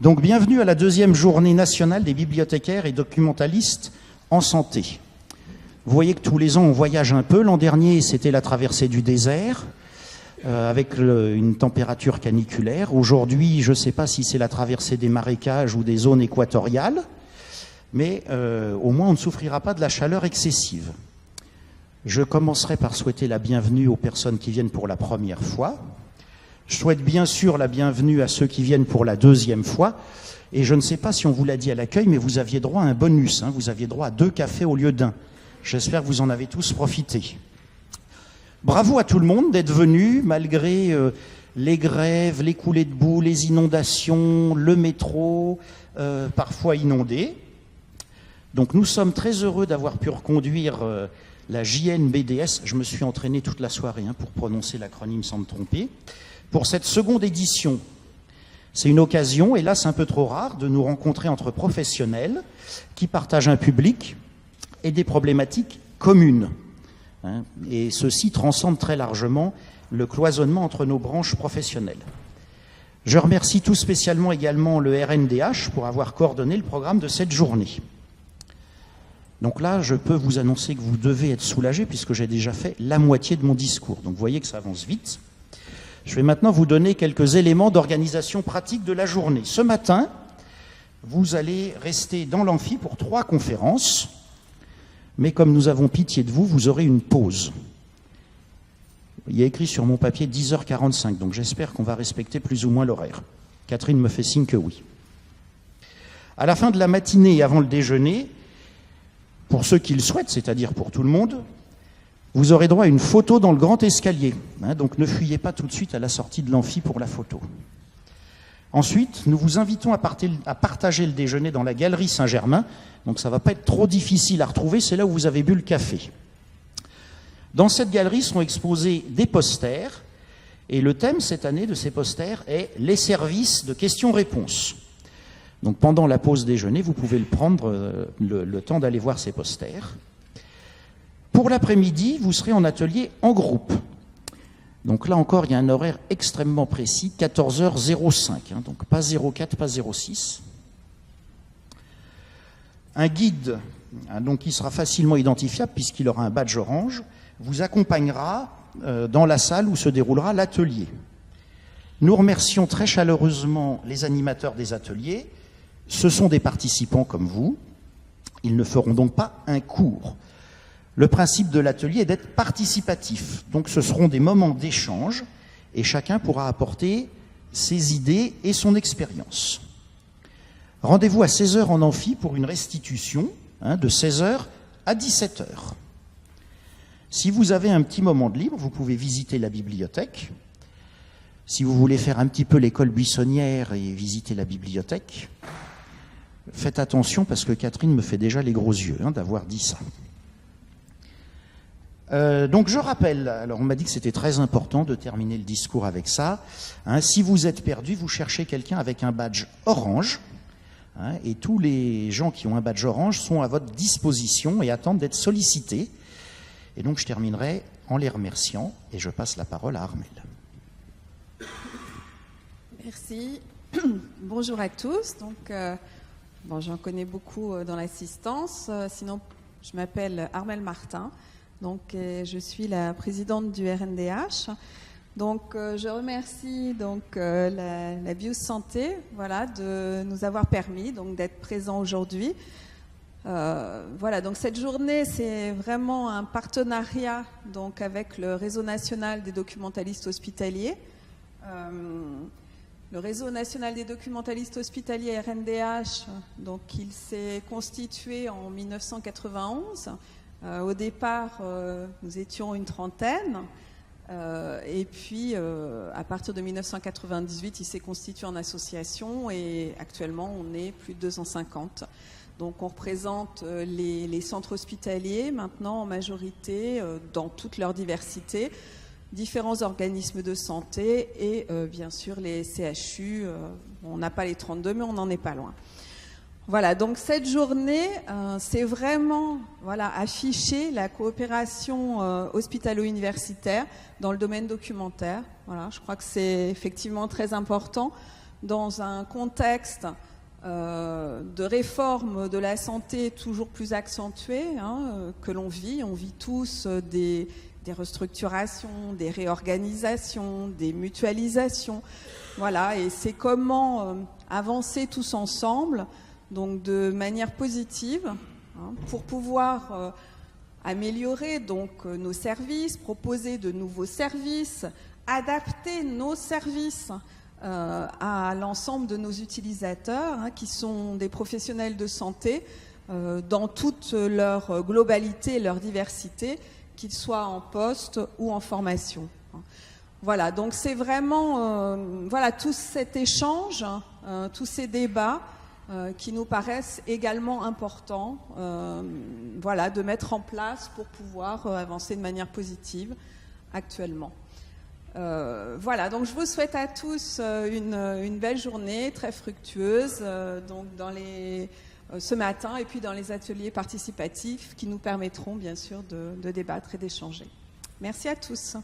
Donc bienvenue à la deuxième journée nationale des bibliothécaires et documentalistes en santé. Vous voyez que tous les ans on voyage un peu. L'an dernier c'était la traversée du désert avec une température caniculaire. Aujourd'hui je ne sais pas si c'est la traversée des marécages ou des zones équatoriales, mais au moins on ne souffrira pas de la chaleur excessive. Je commencerai par souhaiter la bienvenue aux personnes qui viennent pour la première fois. Je souhaite bien sûr la bienvenue à ceux qui viennent pour la deuxième fois. Et je ne sais pas si on vous l'a dit à l'accueil, mais vous aviez droit à un bonus. Vous aviez droit à 2 cafés au lieu d'1. J'espère que vous en avez tous profité. Bravo à tout le monde d'être venu, malgré les grèves, les coulées de boue, les inondations, le métro, parfois inondé. Donc nous sommes très heureux d'avoir pu reconduire la JNBDS. Je me suis entraîné toute la soirée pour prononcer l'acronyme sans me tromper. Pour cette seconde édition, c'est une occasion, hélas un peu trop rare, de nous rencontrer entre professionnels qui partagent un public et des problématiques communes. Et ceci transcende très largement le cloisonnement entre nos branches professionnelles. Je remercie tout spécialement également le RNDH pour avoir coordonné le programme de cette journée. Donc là, je peux vous annoncer que vous devez être soulagés puisque j'ai déjà fait la moitié de mon discours. Donc vous voyez que ça avance vite. Je vais maintenant vous donner quelques éléments d'organisation pratique de la journée. Ce matin, vous allez rester dans l'amphi pour 3 conférences, mais comme nous avons pitié de vous, vous aurez une pause. Il y a écrit sur mon papier 10h45, donc j'espère qu'on va respecter plus ou moins l'horaire. Catherine me fait signe que oui. À la fin de la matinée et avant le déjeuner, pour ceux qui le souhaitent, c'est-à-dire pour tout le monde, vous aurez droit à une photo dans le grand escalier. Donc ne fuyez pas tout de suite à la sortie de l'amphi pour la photo. Ensuite, nous vous invitons à partager le déjeuner dans la galerie Saint-Germain. Donc ça ne va pas être trop difficile à retrouver, c'est là où vous avez bu le café. Dans cette galerie seront exposés des posters. Et le thème cette année de ces posters est « Les services de questions-réponses ». Donc pendant la pause déjeuner, vous pouvez prendre le temps d'aller voir ces posters. Pour l'après-midi, vous serez en atelier en groupe. Donc là encore, il y a un horaire extrêmement précis, 14h05, donc pas 04, pas 06. Un guide, donc qui sera facilement identifiable puisqu'il aura un badge orange, vous accompagnera dans la salle où se déroulera l'atelier. Nous remercions très chaleureusement les animateurs des ateliers. Ce sont des participants comme vous. Ils ne feront donc pas un cours. Le principe de l'atelier est d'être participatif. Donc ce seront des moments d'échange et chacun pourra apporter ses idées et son expérience. Rendez-vous à 16h en amphi pour une restitution de 16h à 17h. Si vous avez un petit moment de libre, vous pouvez visiter la bibliothèque. Si vous voulez faire un petit peu l'école buissonnière et visiter la bibliothèque, faites attention parce que Catherine me fait déjà les gros yeux d'avoir dit ça. Donc je rappelle, alors on m'a dit que c'était très important de terminer le discours avec ça. Si vous êtes perdu, vous cherchez quelqu'un avec un badge orange. Et tous les gens qui ont un badge orange sont à votre disposition et attendent d'être sollicités. Et donc je terminerai en les remerciant et je passe la parole à Armelle. Merci. Bonjour à tous. Donc, j'en connais beaucoup dans l'assistance. Sinon, je m'appelle Armelle Martin. Donc, je suis la présidente du RNDH. Donc, je remercie la Biosanté, de nous avoir permis d'être présents aujourd'hui. Donc cette journée, c'est vraiment un partenariat avec le Réseau national des documentalistes hospitaliers. Le Réseau national des documentalistes hospitaliers RNDH, il s'est constitué en 1991. Au départ, nous étions une trentaine. Et puis, à partir de 1998, il s'est constitué en association et actuellement, on est plus de 250. Donc, on représente les centres hospitaliers maintenant en majorité, dans toute leur diversité, différents organismes de santé et bien sûr les CHU. On n'a pas les 32, mais on n'en est pas loin. Voilà, donc cette journée, c'est vraiment afficher la coopération hospitalo-universitaire dans le domaine documentaire. Voilà, je crois que c'est effectivement très important dans un contexte de réforme de la santé toujours plus accentuée que l'on vit. On vit tous des restructurations, des réorganisations, des mutualisations. Voilà, et c'est comment avancer tous ensemble, donc de manière positive, pour pouvoir améliorer donc nos services, proposer de nouveaux services, adapter nos services à l'ensemble de nos utilisateurs, qui sont des professionnels de santé dans toute leur globalité, leur diversité, qu'ils soient en poste ou en formation. Voilà, donc c'est vraiment tout cet échange, tous ces débats qui nous paraissent également importants de mettre en place pour pouvoir avancer de manière positive actuellement. Donc je vous souhaite à tous une belle journée, très fructueuse, ce matin et puis dans les ateliers participatifs qui nous permettront bien sûr de débattre et d'échanger. Merci à tous.